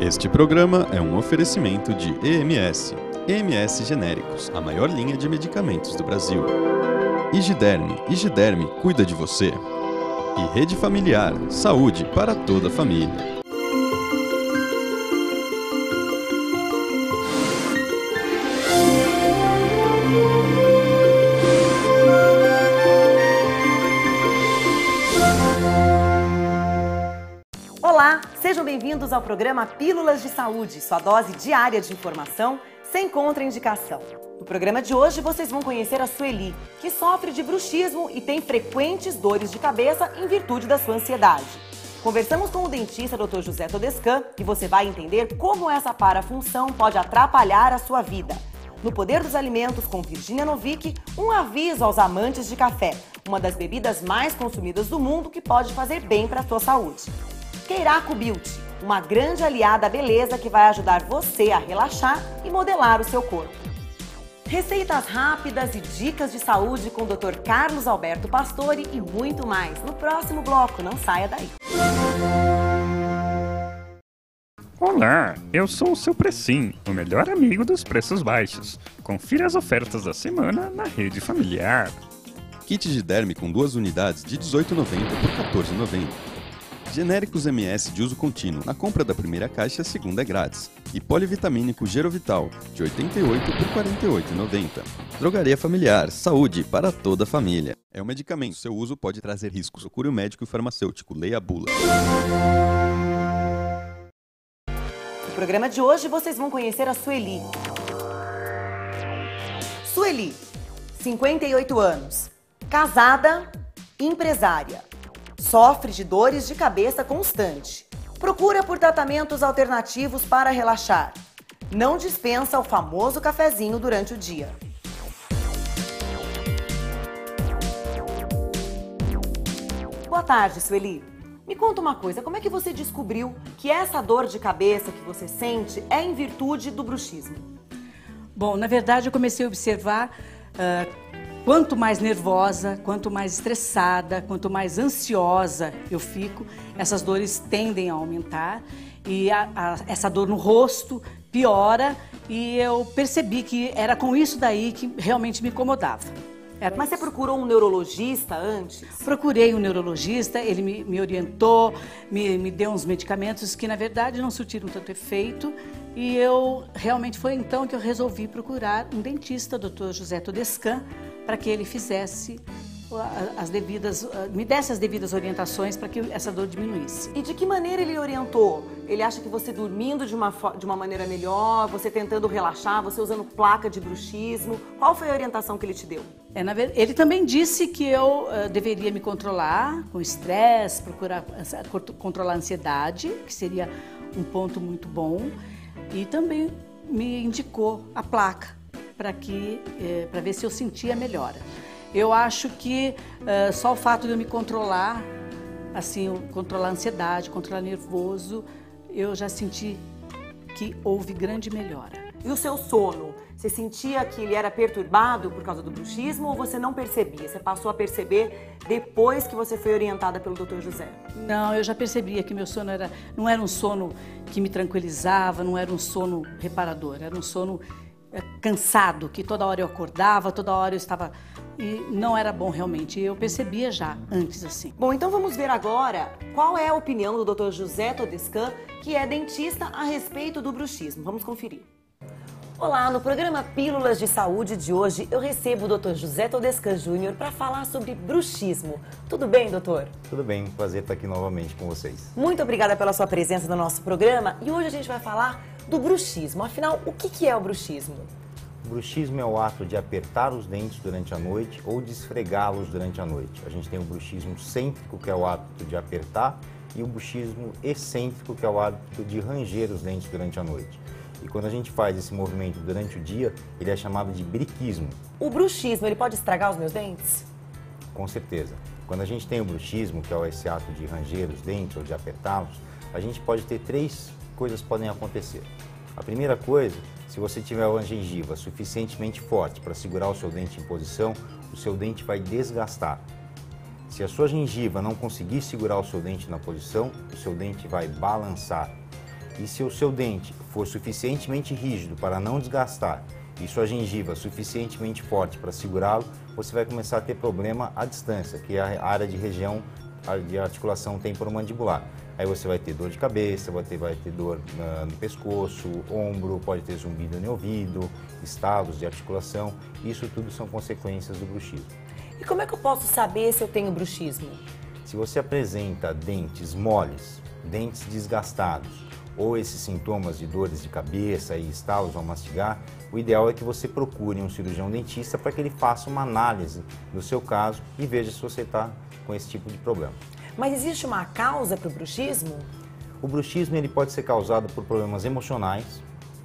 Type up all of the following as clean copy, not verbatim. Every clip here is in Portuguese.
Este programa é um oferecimento de EMS. EMS Genéricos, a maior linha de medicamentos do Brasil. Igiderme cuida de você. E Rede Familiar, saúde para toda a família. Olá, sejam bem-vindos ao programa Pílulas de Saúde, sua dose diária de informação sem contraindicação. No programa de hoje, vocês vão conhecer a Sueli, que sofre de bruxismo e tem frequentes dores de cabeça em virtude da sua ansiedade. Conversamos com o dentista Dr. José Todescan e você vai entender como essa parafunção pode atrapalhar a sua vida. No Poder dos Alimentos, com Virginia Novick, um aviso aos amantes de café, uma das bebidas mais consumidas do mundo que pode fazer bem para a sua saúde. Keiraco Beauty, uma grande aliada à beleza que vai ajudar você a relaxar e modelar o seu corpo. Receitas rápidas e dicas de saúde com o Dr. Carlos Alberto Pastore e muito mais no próximo bloco. Não saia daí. Olá, eu sou o seu Precim, o melhor amigo dos preços baixos. Confira as ofertas da semana na Rede Familiar. Kit de derme com 2 unidades de R$ 18,90 por R$ 14,90. Genéricos MS de uso contínuo. Na compra da primeira caixa, a segunda é grátis. E polivitamínico Gerovital, de R$ 88 por R$ 48,90. Drogaria Familiar. Saúde para toda a família. É um medicamento. Seu uso pode trazer riscos. Procure o médico e farmacêutico. Leia a bula. No programa de hoje, vocês vão conhecer a Sueli. Sueli, 58 anos, casada, empresária. Sofre de dores de cabeça constante. Procura por tratamentos alternativos para relaxar. Não dispensa o famoso cafezinho durante o dia. Boa tarde, Sueli. Me conta uma coisa, como é que você descobriu que essa dor de cabeça que você sente é em virtude do bruxismo? Bom, na verdade eu comecei a observar quanto mais nervosa, quanto mais estressada, quanto mais ansiosa eu fico, essas dores tendem a aumentar e essa dor no rosto piora e eu percebi que era com isso daí que realmente me incomodava. Mas você procurou um neurologista antes? Procurei um neurologista, ele me orientou, me deu uns medicamentos que na verdade não surtiram tanto efeito e realmente foi então que eu resolvi procurar um dentista, Dr. José Todescan, para que ele fizesse me desse as devidas orientações para que essa dor diminuísse. E de que maneira ele orientou? Ele acha que você dormindo de uma maneira melhor, você tentando relaxar, você usando placa de bruxismo? Qual foi a orientação que ele te deu? Ele também disse que eu deveria me controlar com estresse, procurar controlar a ansiedade, que seria um ponto muito bom, e também me indicou a placa para ver se eu sentia melhora. Eu acho que só o fato de eu me controlar, assim, controlar a ansiedade, controlar nervoso, eu já senti que houve grande melhora. E o seu sono? Você sentia que ele era perturbado por causa do bruxismo ou você não percebia? Você passou a perceber depois que você foi orientada pelo Dr. José? Não, eu já percebia que meu sono não era um sono que me tranquilizava, não era um sono reparador, era um sono cansado, que toda hora eu acordava, toda hora eu estava... E não era bom realmente, eu percebia já antes assim. Bom, então vamos ver agora qual é a opinião do Dr. José Todescan, que é dentista, a respeito do bruxismo. Vamos conferir. Olá, no programa Pílulas de Saúde de hoje, eu recebo o Dr. José Todescan Júnior para falar sobre bruxismo. Tudo bem, doutor? Tudo bem, prazer estar aqui novamente com vocês. Muito obrigada pela sua presença no nosso programa e hoje a gente vai falar do bruxismo. Afinal, o que é o bruxismo? O bruxismo é o ato de apertar os dentes durante a noite ou de esfregá-los durante a noite. A gente tem o bruxismo cêntrico, que é o hábito de apertar, e o bruxismo excêntrico, que é o hábito de ranger os dentes durante a noite. E quando a gente faz esse movimento durante o dia, ele é chamado de briquismo. O bruxismo, ele pode estragar os meus dentes? Com certeza. Quando a gente tem o bruxismo, que é esse ato de ranger os dentes ou de apertá-los, a gente pode ter 3 coisas que podem acontecer. A primeira coisa, se você tiver uma gengiva suficientemente forte para segurar o seu dente em posição, o seu dente vai desgastar. Se a sua gengiva não conseguir segurar o seu dente na posição, o seu dente vai balançar. E se o seu dente for suficientemente rígido para não desgastar e sua gengiva suficientemente forte para segurá-lo, você vai começar a ter problema à distância, que é a área de região de articulação temporomandibular. Aí você vai ter dor de cabeça, vai ter dor no pescoço, ombro, pode ter zumbido no ouvido, estalos de articulação. Isso tudo são consequências do bruxismo. E como é que eu posso saber se eu tenho bruxismo? Se você apresenta dentes moles, dentes desgastados, ou esses sintomas de dores de cabeça e estalos ao mastigar, o ideal é que você procure um cirurgião dentista para que ele faça uma análise do seu caso e veja se você está com esse tipo de problema. Mas existe uma causa para o bruxismo? O bruxismo ele pode ser causado por problemas emocionais.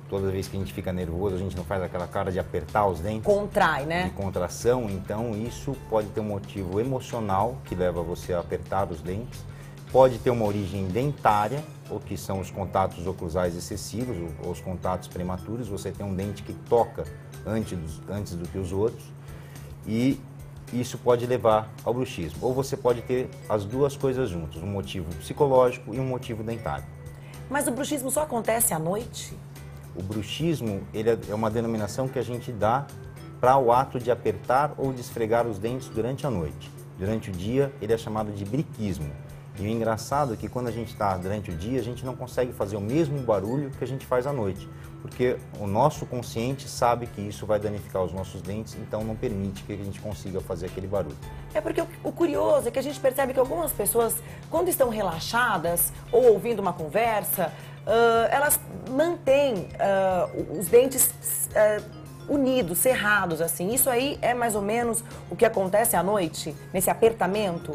Toda vez que a gente fica nervoso, a gente não faz aquela cara de apertar os dentes. Contrai, né? De contração, então isso pode ter um motivo emocional que leva você a apertar os dentes. Pode ter uma origem dentária, ou que são os contatos oclusais excessivos, ou os contatos prematuros. Você tem um dente que toca antes do que os outros. E isso pode levar ao bruxismo. Ou você pode ter as duas coisas juntas, um motivo psicológico e um motivo dentário. Mas o bruxismo só acontece à noite? O bruxismo ele é uma denominação que a gente dá para o ato de apertar ou de esfregar os dentes durante a noite. Durante o dia, ele é chamado de briquismo. E o engraçado é que quando a gente está durante o dia, a gente não consegue fazer o mesmo barulho que a gente faz à noite, porque o nosso consciente sabe que isso vai danificar os nossos dentes, então não permite que a gente consiga fazer aquele barulho. É porque o curioso é que a gente percebe que algumas pessoas, quando estão relaxadas ou ouvindo uma conversa, elas mantêm os dentes unidos, cerrados, assim. Isso aí é mais ou menos o que acontece à noite, nesse apertamento?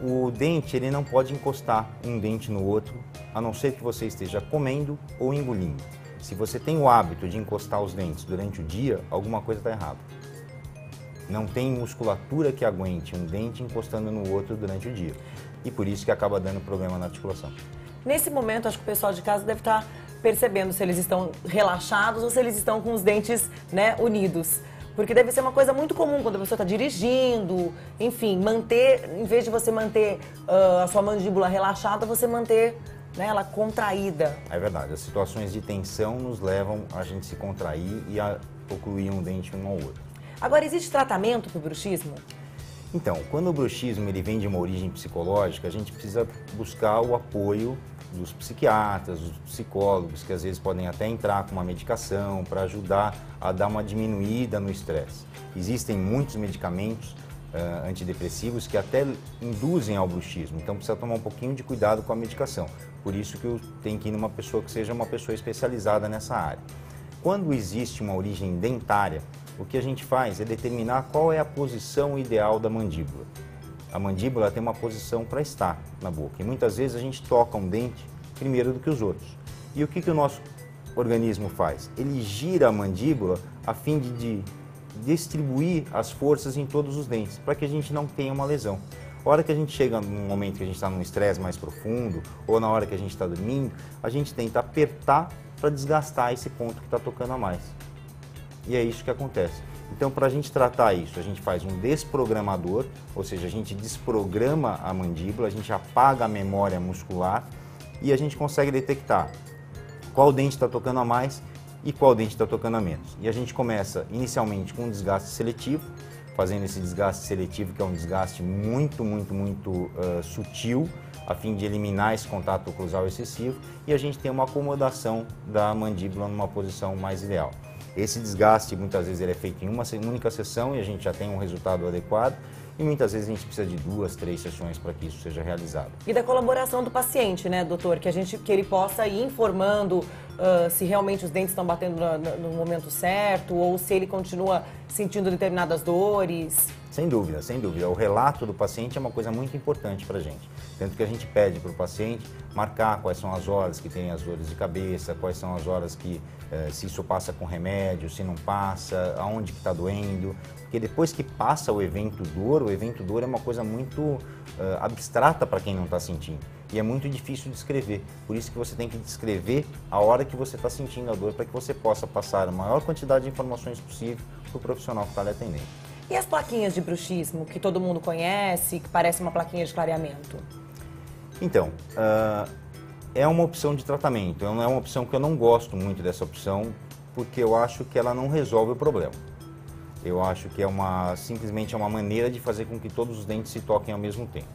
O dente ele não pode encostar um dente no outro, a não ser que você esteja comendo ou engolindo. Se você tem o hábito de encostar os dentes durante o dia, alguma coisa está errada. Não tem musculatura que aguente um dente encostando no outro durante o dia. E por isso que acaba dando problema na articulação. Nesse momento, acho que o pessoal de casa deve estar percebendo se eles estão relaxados ou se eles estão com os dentes, né, unidos. Porque deve ser uma coisa muito comum quando a pessoa está dirigindo, enfim, manter, em vez de você manter a sua mandíbula relaxada, você manter, né, ela contraída. É verdade, as situações de tensão nos levam a gente se contrair e a ocluir um dente um ao outro. Agora, existe tratamento para o bruxismo? Então, quando o bruxismo ele vem de uma origem psicológica, a gente precisa buscar o apoio dos psiquiatras, dos psicólogos, que às vezes podem até entrar com uma medicação para ajudar a dar uma diminuída no estresse. Existem muitos medicamentos antidepressivos que até induzem ao bruxismo, então precisa tomar um pouquinho de cuidado com a medicação. Por isso que tem que ir numa pessoa que seja uma pessoa especializada nessa área. Quando existe uma origem dentária, o que a gente faz é determinar qual é a posição ideal da mandíbula. A mandíbula tem uma posição para estar na boca e muitas vezes a gente toca um dente primeiro do que os outros. E o que o nosso organismo faz? Ele gira a mandíbula a fim de distribuir as forças em todos os dentes, para que a gente não tenha uma lesão. A hora que a gente chega num momento que a gente está num estresse mais profundo ou na hora que a gente está dormindo, a gente tenta apertar para desgastar esse ponto que está tocando a mais. E é isso que acontece. Então, para a gente tratar isso, a gente faz um desprogramador, ou seja, a gente desprograma a mandíbula, a gente apaga a memória muscular e a gente consegue detectar qual dente está tocando a mais e qual dente está tocando a menos. E a gente começa inicialmente com um desgaste seletivo, fazendo esse desgaste seletivo, que é um desgaste muito sutil, a fim de eliminar esse contato oclusal excessivo, e a gente tem uma acomodação da mandíbula numa posição mais ideal. Esse desgaste, muitas vezes, ele é feito em uma única sessão e a gente já tem um resultado adequado, e muitas vezes a gente precisa de 2, 3 sessões para que isso seja realizado. E da colaboração do paciente, né, doutor? Que ele possa ir informando se realmente os dentes estão batendo no momento certo ou se ele continua sentindo determinadas dores. Sem dúvida, sem dúvida. O relato do paciente é uma coisa muito importante para a gente. Tanto que a gente pede para o paciente marcar quais são as horas que tem as dores de cabeça, quais são as horas que, se isso passa com remédio, se não passa, aonde que está doendo. Porque depois que passa o evento dor é uma coisa muito abstrata para quem não está sentindo. E é muito difícil de descrever. Por isso que você tem que descrever a hora que você está sentindo a dor, para que você possa passar a maior quantidade de informações possível para o profissional que está lhe atendendo. E as plaquinhas de bruxismo, que todo mundo conhece, que parece uma plaquinha de clareamento? Então, É uma opção de tratamento, é uma opção que eu não gosto muito dessa opção, porque eu acho que ela não resolve o problema. Eu acho que simplesmente é uma maneira de fazer com que todos os dentes se toquem ao mesmo tempo.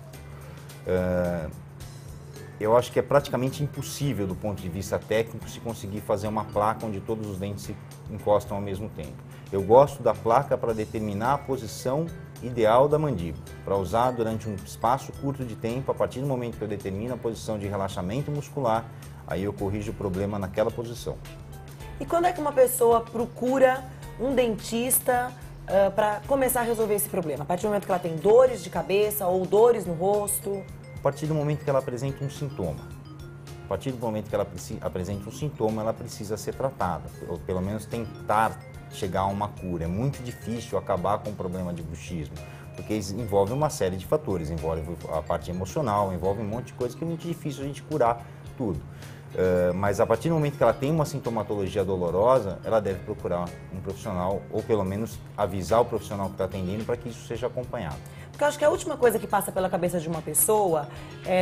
Eu acho que é praticamente impossível, do ponto de vista técnico, se conseguir fazer uma placa onde todos os dentes se encostam ao mesmo tempo. Eu gosto da placa para determinar a posição ideal da mandíbula, para usar durante um espaço curto de tempo. A partir do momento que eu determino a posição de relaxamento muscular, aí eu corrijo o problema naquela posição. E quando é que uma pessoa procura um dentista para começar a resolver esse problema? A partir do momento que ela tem dores de cabeça ou dores no rosto? A partir do momento que ela apresenta um sintoma. A partir do momento que ela apresenta um sintoma, ela precisa ser tratada, ou pelo menos tentar chegar a uma cura. É muito difícil acabar com o problema de bruxismo, porque envolve uma série de fatores, envolve a parte emocional, envolve um monte de coisa que é muito difícil a gente curar tudo. Mas a partir do momento que ela tem uma sintomatologia dolorosa, ela deve procurar um profissional, ou pelo menos avisar o profissional que está atendendo para que isso seja acompanhado. Porque eu acho que a última coisa que passa pela cabeça de uma pessoa,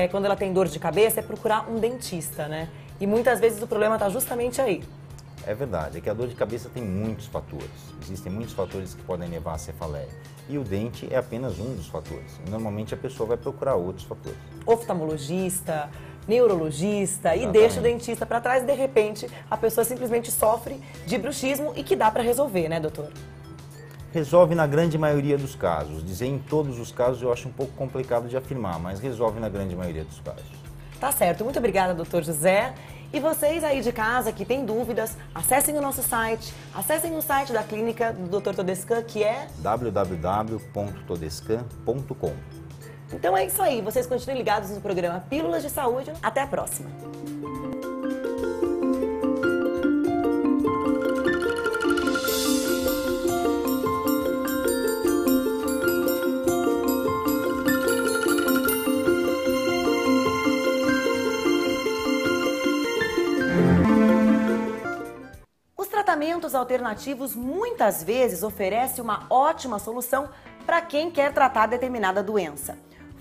quando ela tem dor de cabeça, é procurar um dentista, né? E muitas vezes o problema está justamente aí. É verdade, é que a dor de cabeça tem muitos fatores. Existem muitos fatores que podem levar à cefaleia. E o dente é apenas um dos fatores. Normalmente a pessoa vai procurar outros fatores. Oftalmologista, neurologista, e deixa o dentista para trás e de repente a pessoa simplesmente sofre de bruxismo e que dá para resolver, né, doutor? Resolve na grande maioria dos casos. Dizer em todos os casos eu acho um pouco complicado de afirmar, mas resolve na grande maioria dos casos. Tá certo. Muito obrigada, doutor José. E vocês aí de casa que têm dúvidas, acessem o nosso site, acessem o site da clínica do Dr. Todescan, que é www.todescan.com. Então é isso aí. Vocês continuem ligados no programa Pílulas de Saúde. Até a próxima. Tratamentos alternativos muitas vezes oferecem uma ótima solução para quem quer tratar determinada doença.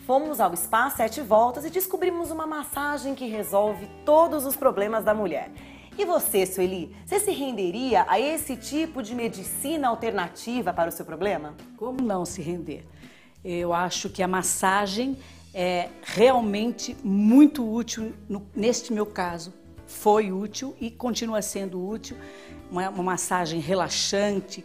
Fomos ao Spa 7 Voltas e descobrimos uma massagem que resolve todos os problemas da mulher. E você, Sueli, você se renderia a esse tipo de medicina alternativa para o seu problema? Como não se render? Eu acho que a massagem é realmente muito útil neste meu caso. Foi útil e continua sendo útil. Uma massagem relaxante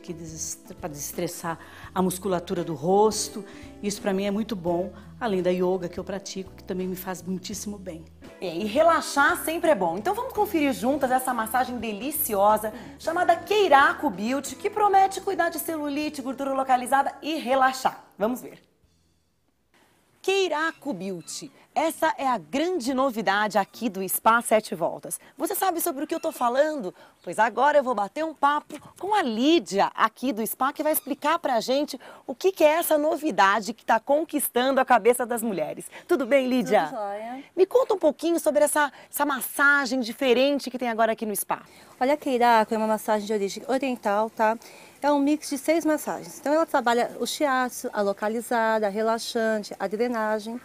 para desestressar a musculatura do rosto. Isso para mim é muito bom, além da yoga que eu pratico, que também me faz muitíssimo bem. E relaxar sempre é bom. Então vamos conferir juntas essa massagem deliciosa chamada Keiraku Beauty, que promete cuidar de celulite, gordura localizada e relaxar. Vamos ver. Keiraku Beauty. Essa é a grande novidade aqui do Spa 7 Voltas. Você sabe sobre o que eu tô falando? Pois agora eu vou bater um papo com a Lídia aqui do Spa, que vai explicar pra gente o que é essa novidade que está conquistando a cabeça das mulheres. Tudo bem, Lídia? Tudo jóia. Me conta um pouquinho sobre essa massagem diferente que tem agora aqui no Spa. Olha, a Keiraku é uma massagem de origem oriental, tá? É um mix de 6 massagens. Então ela trabalha o shiatsu, a localizada, a relaxante, a drenagem.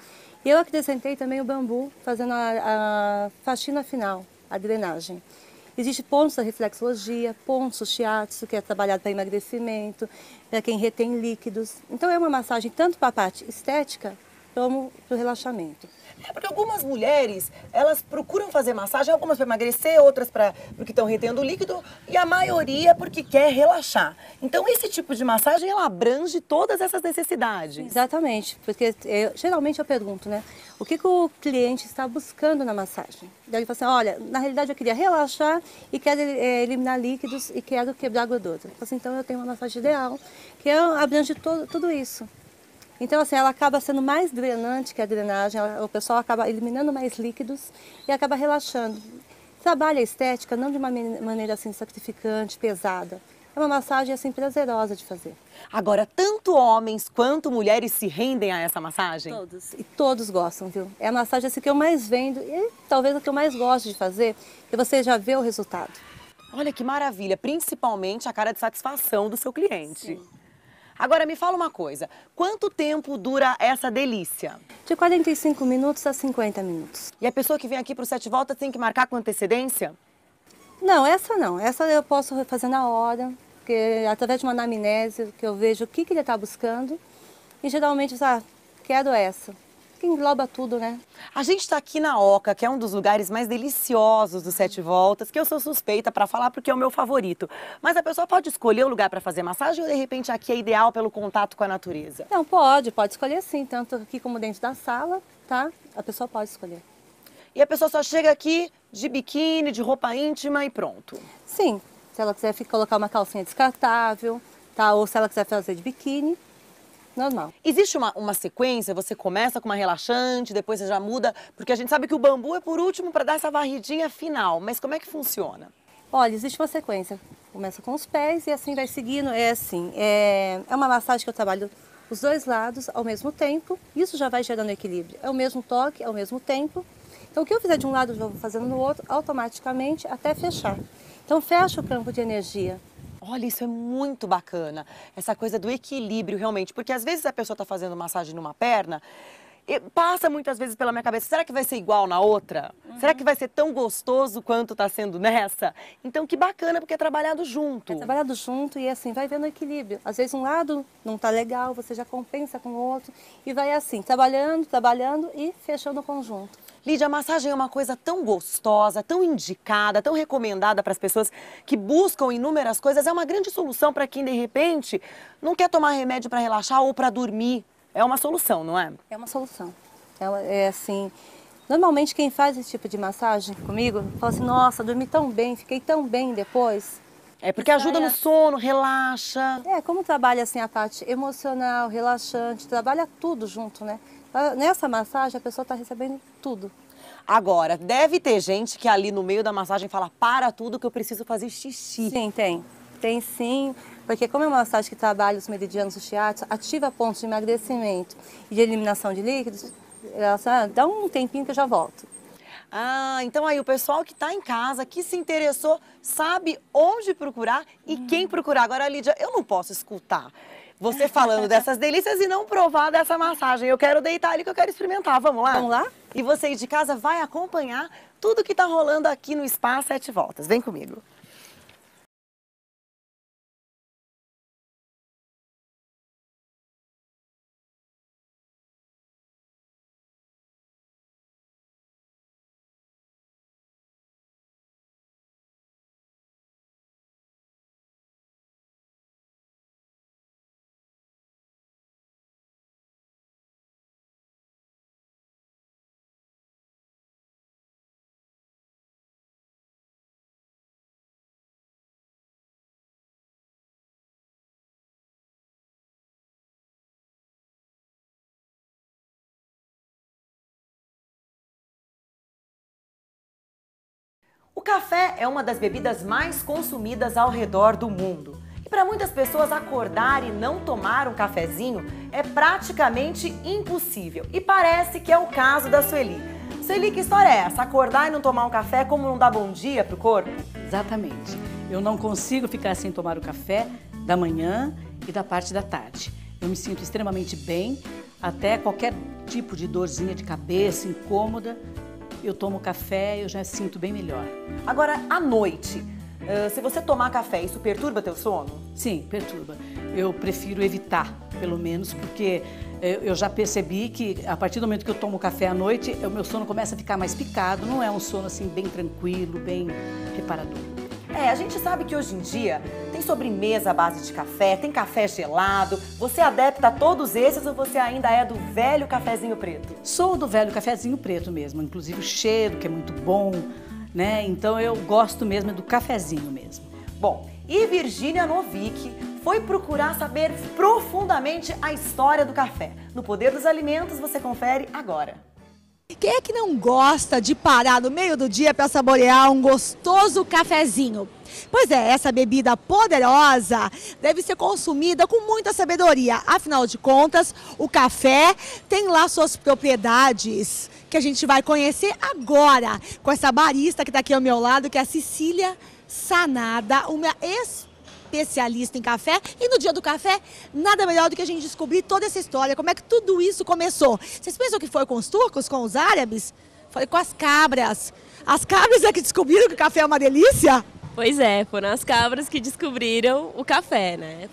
E eu acrescentei também o bambu, fazendo a faxina final, a drenagem. Existe pontos da reflexologia, pontos do shiatsu, que é trabalhado para emagrecimento, para quem retém líquidos. Então é uma massagem tanto para a parte estética como para o relaxamento. É porque algumas mulheres, elas procuram fazer massagem, algumas para emagrecer, outras porque estão retendo líquido, e a maioria porque quer relaxar. Então esse tipo de massagem, ela abrange todas essas necessidades. Exatamente, porque geralmente eu pergunto, né, o que o cliente está buscando na massagem? Daí ele fala assim, olha, na realidade eu queria relaxar e quero eliminar líquidos e quero quebrar gordura. Eu falo assim, então eu tenho uma massagem ideal, que abrange tudo isso. Então, assim, ela acaba sendo mais drenante que a drenagem, o pessoal acaba eliminando mais líquidos e acaba relaxando. Trabalha a estética não de uma maneira assim sacrificante, pesada. É uma massagem assim prazerosa de fazer. Agora, tanto homens quanto mulheres se rendem a essa massagem? Todos. E todos gostam, viu? É a massagem assim que eu mais vendo e talvez a que eu mais gosto de fazer, que você já vê o resultado. Olha que maravilha, principalmente a cara de satisfação do seu cliente. Sim. Agora me fala uma coisa, quanto tempo dura essa delícia? De 45 minutos a 50 minutos. E a pessoa que vem aqui para o Sete Voltas tem que marcar com antecedência? Não, essa não. Essa eu posso fazer na hora, porque através de uma anamnese que eu vejo o que ele está buscando. E geralmente, quero essa. Que engloba tudo, né? A gente está aqui na Oca, que é um dos lugares mais deliciosos do Sete Voltas, que eu sou suspeita para falar porque é o meu favorito. Mas a pessoa pode escolher o lugar para fazer massagem ou de repente aqui é ideal pelo contato com a natureza? Não, pode escolher sim, tanto aqui como dentro da sala, tá? A pessoa pode escolher. E a pessoa só chega aqui de biquíni, de roupa íntima e pronto? Sim, se ela quiser colocar uma calcinha descartável, tá? Ou se ela quiser fazer de biquíni, normal. Existe uma sequência? Você começa com uma relaxante, depois você já muda? Porque a gente sabe que o bambu é por último para dar essa varridinha final. Mas como é que funciona? Olha, existe uma sequência. Começa com os pés e assim vai seguindo. É uma massagem que eu trabalho os dois lados ao mesmo tempo. Isso já vai gerando equilíbrio. É o mesmo toque, é o mesmo tempo. Então, o que eu fizer de um lado, eu vou fazendo no outro, automaticamente, até fechar. Então, fecha o campo de energia. Olha, isso é muito bacana, essa coisa do equilíbrio realmente, porque às vezes a pessoa está fazendo massagem numa perna e passa muitas vezes pela minha cabeça, será que vai ser igual na outra? Será que vai ser tão gostoso quanto está sendo nessa? Então que bacana, porque é trabalhado junto. É trabalhado junto e assim, vai vendo o equilíbrio. Às vezes um lado não está legal, você já compensa com o outro e vai assim, trabalhando e fechando o conjunto. Lídia, a massagem é uma coisa tão gostosa, tão indicada, tão recomendada para as pessoas que buscam inúmeras coisas. É uma grande solução para quem, de repente, não quer tomar remédio para relaxar ou para dormir. É uma solução, não é? É uma solução. É assim, normalmente quem faz esse tipo de massagem comigo, fala assim, nossa, dormi tão bem, fiquei tão bem depois. É porque ajuda no sono, relaxa. Como trabalha assim a parte emocional, relaxante, trabalha tudo junto, né? Nessa massagem a pessoa está recebendo tudo. Agora, deve ter gente que ali no meio da massagem fala, para tudo que eu preciso fazer xixi. Sim, tem. Tem sim, porque como é uma massagem que trabalha os meridianos do shiatsu, ativa pontos de emagrecimento e de eliminação de líquidos, dá um tempinho que eu já volto. Ah, então aí o pessoal que está em casa, que se interessou, sabe onde procurar e quem procurar. Agora, Lídia, eu não posso escutar você falando dessas delícias e não provar dessa massagem. Eu quero deitar ali que eu quero experimentar. Vamos lá? Vamos lá? E você aí de casa vai acompanhar tudo que está rolando aqui no Spa Sete Voltas. Vem comigo. O café é uma das bebidas mais consumidas ao redor do mundo. E para muitas pessoas acordar e não tomar um cafezinho é praticamente impossível. E parece que é o caso da Sueli. Sueli, que história é essa? Acordar e não tomar um café é como não dar bom dia pro corpo? Exatamente. Eu não consigo ficar sem tomar o café da manhã e da parte da tarde. Eu me sinto extremamente bem, até qualquer tipo de dorzinha de cabeça, incômoda, eu tomo café e eu já sinto bem melhor. Agora, à noite, se você tomar café, isso perturba teu sono? Sim, perturba. Eu prefiro evitar, pelo menos, porque eu já percebi que a partir do momento que eu tomo café à noite, o meu sono começa a ficar mais picado, não é um sono assim bem tranquilo, bem reparador. A gente sabe que hoje em dia tem sobremesa à base de café, tem café gelado. Você adepta a todos esses ou você ainda é do velho cafezinho preto? Sou do velho cafezinho preto mesmo, inclusive o cheiro, que é muito bom, né? Então eu gosto mesmo do cafezinho mesmo. Bom, e Virgínia Novick foi procurar saber profundamente a história do café. No Poder dos Alimentos você confere agora. Quem é que não gosta de parar no meio do dia para saborear um gostoso cafezinho? Pois é, essa bebida poderosa deve ser consumida com muita sabedoria. Afinal de contas, o café tem lá suas propriedades que a gente vai conhecer agora com essa barista que está aqui ao meu lado, que é a Cecília Sanada, uma especialista em café. E no dia do café, nada melhor do que a gente descobrir toda essa história, como é que tudo isso começou. Vocês pensam que foi com os turcos, com os árabes? Foi com as cabras. As cabras é que descobriram que o café é uma delícia? Pois é, foram as cabras que descobriram o café, né?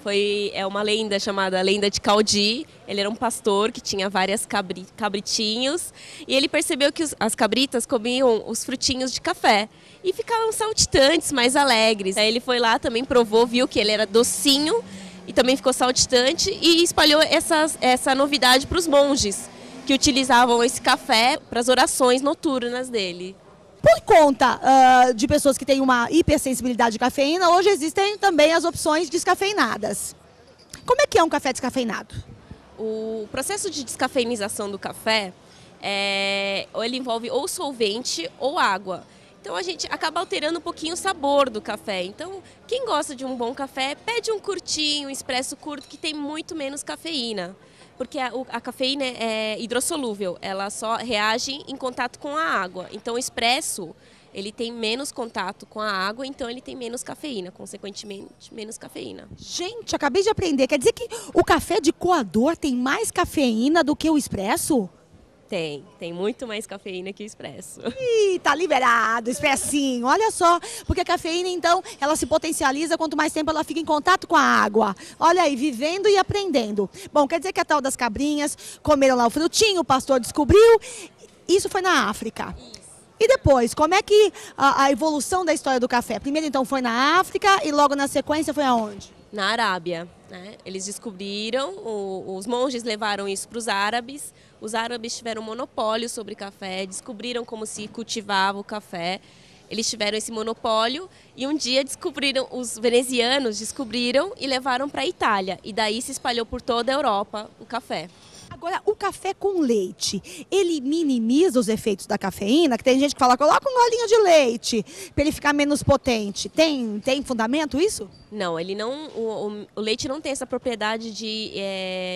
É uma lenda chamada Lenda de Caldi. Ele era um pastor que tinha várias cabritinhos e ele percebeu que as cabritas comiam os frutinhos de café e ficavam saltitantes, mais alegres. Aí ele foi lá, também provou, viu que ele era docinho e também ficou saltitante e espalhou essa novidade para os monges que utilizavam esse café para as orações noturnas dele. Por conta de pessoas que têm uma hipersensibilidade de cafeína, hoje existem também as opções descafeinadas. Como é que é um café descafeinado? O processo de descafeinização do café, ele envolve ou solvente ou água. Então a gente acaba alterando um pouquinho o sabor do café. Então quem gosta de um bom café, pede um curtinho, um expresso curto que tem muito menos cafeína. Porque a cafeína é hidrossolúvel, ela só reage em contato com a água. Então o expresso, ele tem menos contato com a água, então ele tem menos cafeína, consequentemente menos cafeína. Gente, acabei de aprender, quer dizer que o café de coador tem mais cafeína do que o expresso? Tem muito mais cafeína que o expresso. Ih, tá liberado, expressinho, olha só. Porque a cafeína, então, ela se potencializa quanto mais tempo ela fica em contato com a água. Olha aí, vivendo e aprendendo. Bom, quer dizer que a tal das cabrinhas comeram lá o frutinho, o pastor descobriu. Isso foi na África. E depois, como é que a evolução da história do café? Primeiro, então, foi na África e logo na sequência foi aonde? Na Arábia, né? Eles descobriram, os monges levaram isso para os árabes tiveram monopólio sobre café, descobriram como se cultivava o café, eles tiveram esse monopólio e um dia os venezianos descobriram e levaram para a Itália, e daí se espalhou por toda a Europa o café. Agora, o café com leite, ele minimiza os efeitos da cafeína? Que tem gente que fala, coloca um golinho de leite para ele ficar menos potente. Tem fundamento isso? Não, ele não. O leite não tem essa propriedade de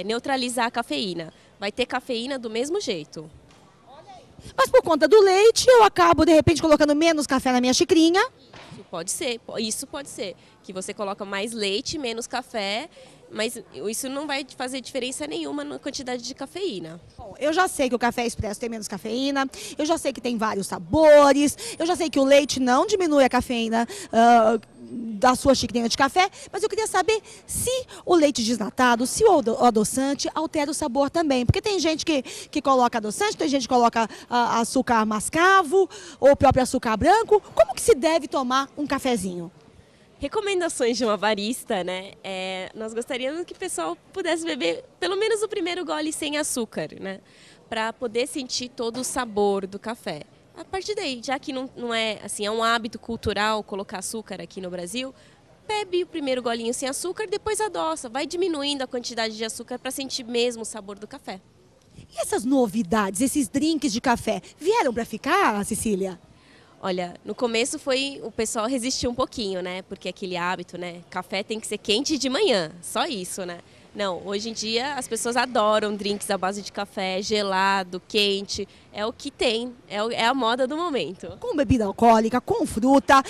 neutralizar a cafeína. Vai ter cafeína do mesmo jeito. Mas por conta do leite, eu acabo, de repente, colocando menos café na minha xicrinha. Isso pode ser. Que você coloca mais leite, menos café, mas isso não vai fazer diferença nenhuma na quantidade de cafeína. Bom, eu já sei que o café expresso tem menos cafeína, eu já sei que tem vários sabores, eu já sei que o leite não diminui a cafeína da sua xicrinha de café, mas eu queria saber se o leite desnatado, se o adoçante altera o sabor também. Porque tem gente que coloca adoçante, tem gente que coloca açúcar mascavo ou o próprio açúcar branco. Como que se deve tomar um cafezinho? Recomendações de uma barista, né? Nós gostaríamos que o pessoal pudesse beber pelo menos o primeiro gole sem açúcar, né? Para poder sentir todo o sabor do café. A partir daí, já que não é assim, é um hábito cultural colocar açúcar aqui no Brasil, bebe o primeiro golinho sem açúcar, depois adoça, vai diminuindo a quantidade de açúcar para sentir mesmo o sabor do café. E essas novidades, esses drinks de café, vieram para ficar, Cecília? Olha, no começo o pessoal resistiu um pouquinho, né? Porque aquele hábito, né? Café tem que ser quente de manhã, só isso, né? Não, hoje em dia as pessoas adoram drinks à base de café, gelado, quente, é o que tem, é a moda do momento. Com bebida alcoólica, com fruta.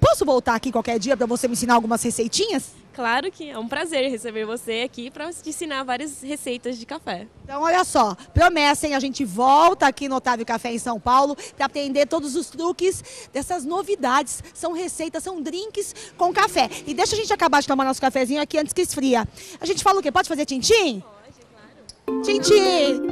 Posso voltar aqui qualquer dia para você me ensinar algumas receitinhas? Claro que é um prazer receber você aqui para te ensinar várias receitas de café. Então, olha só, promessa, hein? A gente volta aqui no Otávio Café em São Paulo para aprender todos os truques dessas novidades. São receitas, são drinks com café. E deixa a gente acabar de tomar nosso cafezinho aqui antes que esfria. A gente fala o quê? Pode fazer tintim? Pode, claro. Tintim!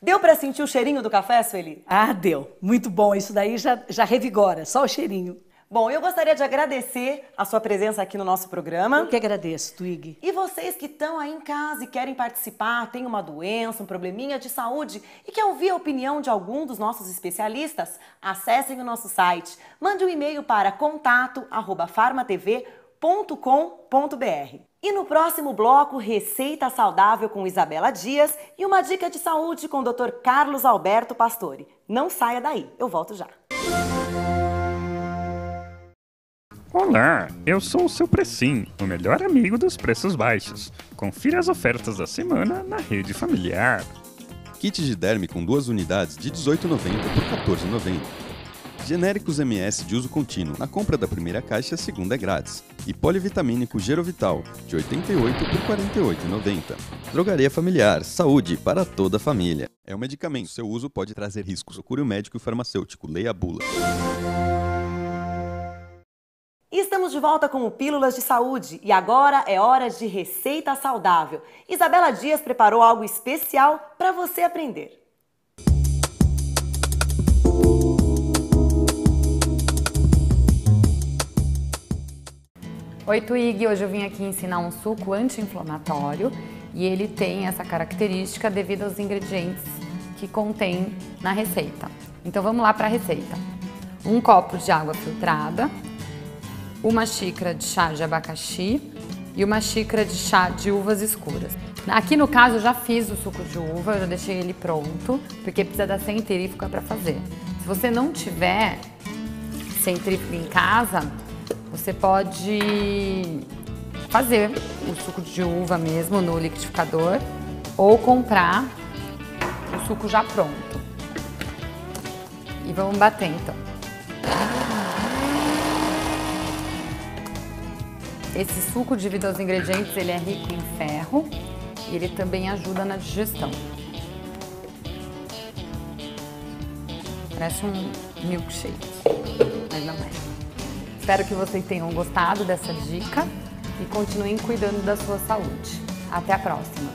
Deu para sentir o cheirinho do café, Sueli? Ah, deu. Muito bom. Isso daí já revigora, só o cheirinho. Bom, eu gostaria de agradecer a sua presença aqui no nosso programa. Eu que agradeço, Twig. E vocês que estão aí em casa e querem participar, têm uma doença, um probleminha de saúde e quer ouvir a opinião de algum dos nossos especialistas, acessem o nosso site. Mande um e-mail para contato@farmatv.com.br. E no próximo bloco, receita saudável com Isabela Dias e uma dica de saúde com o Dr. Carlos Alberto Pastore. Não saia daí, eu volto já. Olá, eu sou o seu Precim, o melhor amigo dos preços baixos. Confira as ofertas da semana na rede familiar. Kit Giderme com 2 unidades de R$ 18,90 por R$ 14,90. Genéricos MS de uso contínuo. Na compra da primeira caixa, a segunda é grátis. E polivitamínico Gerovital, de R$ 88 por R$ 48,90. Drogaria Familiar. Saúde para toda a família. É um medicamento. Seu uso pode trazer riscos. Procure o médico e farmacêutico. Leia a bula. E estamos de volta com o Pílulas de Saúde. E agora é hora de receita saudável. Isabela Dias preparou algo especial para você aprender. Oi, Twig! Hoje eu vim aqui ensinar um suco anti-inflamatório e ele tem essa característica devido aos ingredientes que contém na receita. Então vamos lá para a receita. 1 copo de água filtrada, 1 xícara de chá de abacaxi e 1 xícara de chá de uvas escuras. Aqui no caso eu já fiz o suco de uva, eu já deixei ele pronto, porque precisa da centrífuga para fazer. Se você não tiver centrífuga em casa, você pode fazer o suco de uva mesmo no liquidificador ou comprar o suco já pronto. E vamos bater então. Esse suco, devido aos ingredientes, ele é rico em ferro e ele também ajuda na digestão. Parece um milkshake, mas não é. Espero que vocês tenham gostado dessa dica e continuem cuidando da sua saúde. Até a próxima!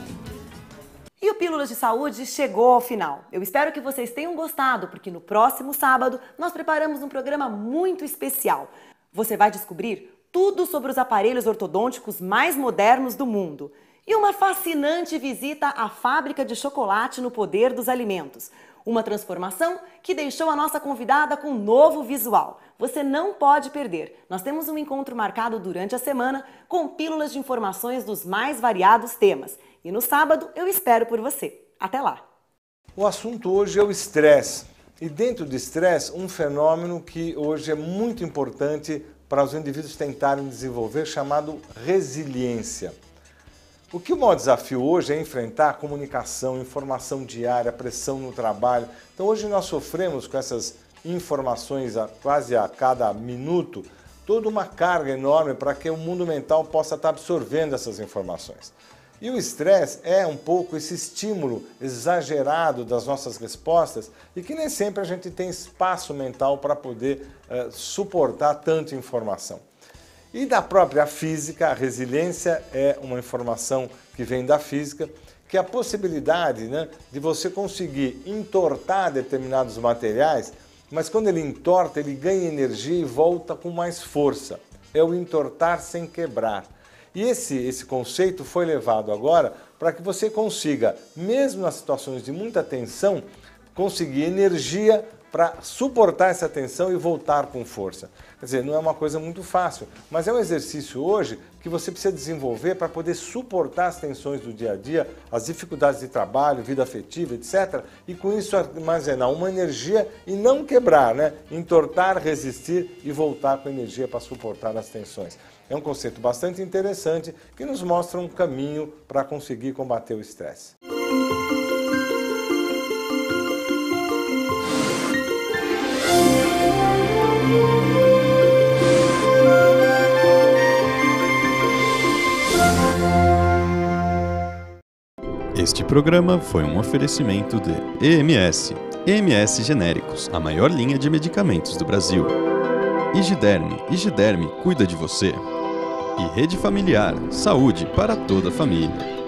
E o Pílulas de Saúde chegou ao final. Eu espero que vocês tenham gostado, porque no próximo sábado nós preparamos um programa muito especial. Você vai descobrir tudo sobre os aparelhos ortodônticos mais modernos do mundo. E uma fascinante visita à fábrica de chocolate no Poder dos Alimentos. Uma transformação que deixou a nossa convidada com um novo visual. Você não pode perder. Nós temos um encontro marcado durante a semana com pílulas de informações dos mais variados temas. E no sábado eu espero por você. Até lá! O assunto hoje é o estresse. E dentro do estresse, um fenômeno que hoje é muito importante para os indivíduos tentarem desenvolver, chamado resiliência. O que o maior desafio hoje é enfrentar a comunicação, informação diária, pressão no trabalho. Então hoje nós sofremos com essas informações quase a cada minuto, toda uma carga enorme para que o mundo mental possa estar absorvendo essas informações. E o estresse é um pouco esse estímulo exagerado das nossas respostas e que nem sempre a gente tem espaço mental para poder suportar tanta informação. E da própria física, a resiliência é uma informação que vem da física, que é a possibilidade, de você conseguir entortar determinados materiais, mas quando ele entorta, ele ganha energia e volta com mais força. É o entortar sem quebrar. E esse conceito foi levado agora para que você consiga, mesmo nas situações de muita tensão, conseguir energia para suportar essa tensão e voltar com força. Quer dizer, não é uma coisa muito fácil, mas é um exercício hoje que você precisa desenvolver para poder suportar as tensões do dia a dia, as dificuldades de trabalho, vida afetiva, etc. E com isso armazenar uma energia e não quebrar, entortar, resistir e voltar com energia para suportar as tensões. É um conceito bastante interessante que nos mostra um caminho para conseguir combater o estresse. Este programa foi um oferecimento de EMS Genéricos, a maior linha de medicamentos do Brasil. Igiderme cuida de você. E Rede Familiar, saúde para toda a família.